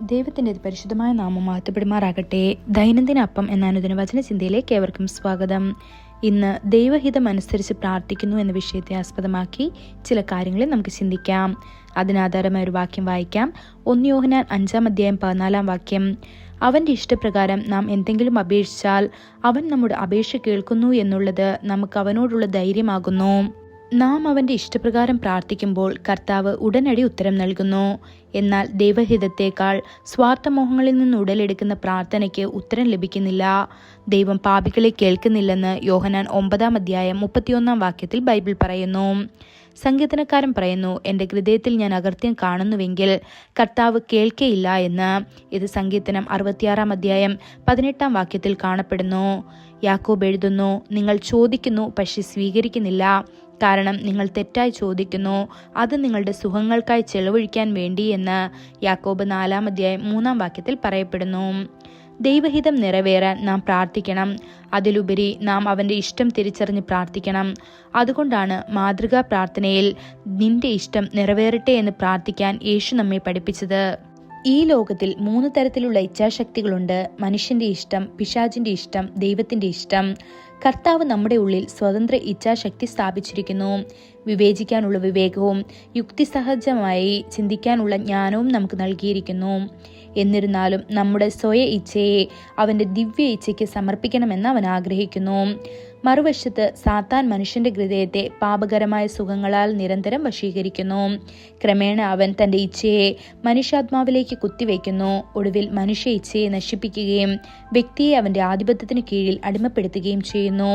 ദൈവത്തിൻ്റെ പരിശുദ്ധമായ നാമം മഹത്വപ്പെടുമാറാകട്ടെ. ദൈനംദിന അപ്പം എന്ന അനുദിന വചന ചിന്തയിലേക്ക് ഏവർക്കും സ്വാഗതം. ഇന്ന് ദൈവഹിതം അനുസരിച്ച് പ്രാർത്ഥിക്കുന്നു എന്ന വിഷയത്തെ ആസ്പദമാക്കി ചില കാര്യങ്ങളിൽ നമുക്ക് ചിന്തിക്കാം. അതിനാധാരമായ ഒരു വാക്യം വായിക്കാം. 1 യോഹന്നാൻ 5:14 അവൻ്റെ ഇഷ്ടപ്രകാരം നാം എന്തെങ്കിലും അപേക്ഷിച്ചാൽ അവൻ നമ്മുടെ അപേക്ഷ കേൾക്കുന്നു എന്നുള്ളത് നമുക്ക് അവനോടുള്ള ധൈര്യമാകുന്നു. നാം അവൻ്റെ ഇഷ്ടപ്രകാരം പ്രാർത്ഥിക്കുമ്പോൾ കർത്താവ് ഉടനടി ഉത്തരം നൽകുന്നു. എന്നാൽ ദൈവഹിതത്തേക്കാൾ സ്വാർത്ഥമോഹങ്ങളിൽ നിന്ന് ഉടലെടുക്കുന്ന പ്രാർത്ഥനയ്ക്ക് ഉത്തരം ലഭിക്കുന്നില്ല. ദൈവം പാപികളെ കേൾക്കുന്നില്ലെന്ന് യോഹന്നാൻ 9:31 ബൈബിൾ പറയുന്നു. സങ്കീർത്തനക്കാരൻ പറയുന്നു, എൻ്റെ ഹൃദയത്തിൽ ഞാൻ അകൃത്യം കാണുന്നുവെങ്കിൽ കർത്താവ് കേൾക്കയില്ല എന്ന്. ഇത് സങ്കീർത്തനം 66:18 കാണപ്പെടുന്നു. യാക്കോബ് എഴുതുന്നു, നിങ്ങൾ ചോദിക്കുന്നു പക്ഷെ സ്വീകരിക്കുന്നില്ല, കാരണം നിങ്ങൾ തെറ്റായി ചോദിക്കുന്നു, അത് നിങ്ങളുടെ സുഖങ്ങൾക്കായി ചെലവഴിക്കാൻ വേണ്ടി എന്ന് യാക്കോബ് 4:3 പറയപ്പെടുന്നു. ദൈവഹിതം നിറവേറാൻ നാം പ്രാർത്ഥിക്കണം. അതിലുപരി നാം അവൻ്റെ ഇഷ്ടം തിരിച്ചറിഞ്ഞ് പ്രാർത്ഥിക്കണം. അതുകൊണ്ടാണ് മാതൃകാ പ്രാർത്ഥനയിൽ നിന്റെ ഇഷ്ടം നിറവേറട്ടെ എന്ന് പ്രാർത്ഥിക്കാൻ യേശു നമ്മെ പഠിപ്പിച്ചത്. ഈ ലോകത്തിൽ 3 തരത്തിലുള്ള ഇച്ഛാശക്തികളുണ്ട്: മനുഷ്യന്റെ ഇഷ്ടം, പിശാചിന്റെ ഇഷ്ടം, ദൈവത്തിന്റെ ഇഷ്ടം. കർത്താവ് നമ്മുടെ ഉള്ളിൽ സ്വതന്ത്ര ഇച്ഛാശക്തി സ്ഥാപിച്ചിരിക്കുന്നു. വിവേചിക്കാനുള്ള വിവേകവും യുക്തിസഹജമായി ചിന്തിക്കാനുള്ള ജ്ഞാനവും നമുക്ക് നൽകിയിരിക്കുന്നു. എന്നിരുന്നാലും നമ്മുടെ സ്വയ ഇച്ഛയെ അവൻ്റെ ദിവ്യ ഇച്ഛയ്ക്ക് സമർപ്പിക്കണമെന്ന് അവൻ ആഗ്രഹിക്കുന്നു. മറുവശത്ത് സാത്താൻ മനുഷ്യന്റെ ഹൃദയത്തെ പാപകരമായ സുഖങ്ങളാൽ നിരന്തരം വശീകരിക്കുന്നു. ക്രമേണ അവൻ തൻ്റെ ഇച്ഛയെ മനുഷ്യാത്മാവിലേക്ക് കുത്തിവെക്കുന്നു. ഒടുവിൽ മനുഷ്യ ഇച്ഛയെ നശിപ്പിക്കുകയും വ്യക്തിയെ അവൻ്റെ ആധിപത്യത്തിന് കീഴിൽ അടിമപ്പെടുത്തുകയും ചെയ്യുന്നു.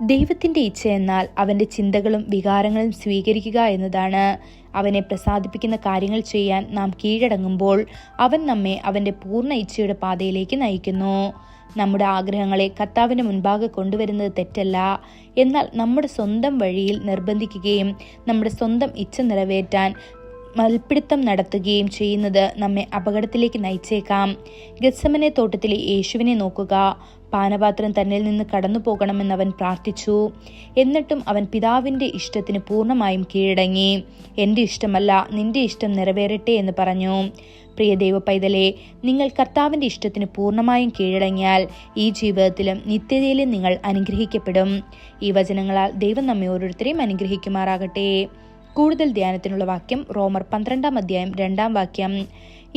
ദൈവത്തിൻ്റെ ഇച്ഛ എന്നാൽ അവൻ്റെ ചിന്തകളും വികാരങ്ങളും സ്വീകരിക്കുക എന്നതാണ്. അവനെ പ്രസാദിപ്പിക്കുന്ന കാര്യങ്ങൾ ചെയ്യാൻ നാം കീഴടങ്ങുമ്പോൾ അവൻ നമ്മെ അവൻ്റെ പൂർണ്ണ ഇച്ഛയുടെ പാതയിലേക്ക് നയിക്കുന്നു. നമ്മുടെ ആഗ്രഹങ്ങളെ കർത്താവിൻ്റെ മുൻപാകെ കൊണ്ടുവരുന്നത് തെറ്റല്ല. എന്നാൽ നമ്മുടെ സ്വന്തം വഴിയിൽ നിർബന്ധിക്കുകയും നമ്മുടെ സ്വന്തം ഇച്ഛ നിറവേറ്റാൻ മൽപ്പിടുത്തം നടത്തുകയും ചെയ്യുന്നത് നമ്മെ അപകടത്തിലേക്ക് നയിച്ചേക്കാം. ഗത്സമനെ തോട്ടത്തിലെ യേശുവിനെ നോക്കുക. പാനപാത്രം തന്നിൽ നിന്ന് കടന്നു പോകണമെന്ന് അവൻ പ്രാർത്ഥിച്ചു. എന്നിട്ടും അവൻ പിതാവിൻ്റെ ഇഷ്ടത്തിന് പൂർണ്ണമായും കീഴടങ്ങി. എൻ്റെ ഇഷ്ടമല്ല, നിന്റെ ഇഷ്ടം നിറവേറട്ടെ എന്ന് പറഞ്ഞു. പ്രിയ ദൈവ പൈതലേ, നിങ്ങൾ കർത്താവിൻ്റെ ഇഷ്ടത്തിന് പൂർണ്ണമായും കീഴടങ്ങിയാൽ ഈ ജീവിതത്തിലും നിത്യതയിലും നിങ്ങൾ അനുഗ്രഹിക്കപ്പെടും. ഈ വചനങ്ങളാൽ ദൈവം നമ്മെ ഓരോരുത്തരെയും അനുഗ്രഹിക്കുമാറാകട്ടെ. കൂടുതൽ ധ്യാനത്തിനുള്ള വാക്യം റോമർ 12:2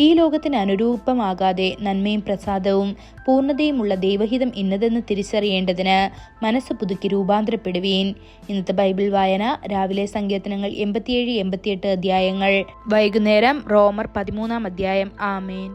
ഈ ലോകത്തിന് അനുരൂപമാകാതെ നന്മയും പ്രസാദവും പൂർണ്ണതയുമുള്ള ദൈവഹിതം ഇന്നതെന്ന് തിരിച്ചറിയേണ്ടതിന് മനസ്സ് പുതുക്കി രൂപാന്തരപ്പെടുവീൻ. ഇന്നത്തെ ബൈബിൾ വായന: രാവിലെ സങ്കീർത്തനങ്ങൾ 87-88 അധ്യായങ്ങൾ, വൈകുന്നേരം റോമർ 13 അധ്യായം. ആമേൻ.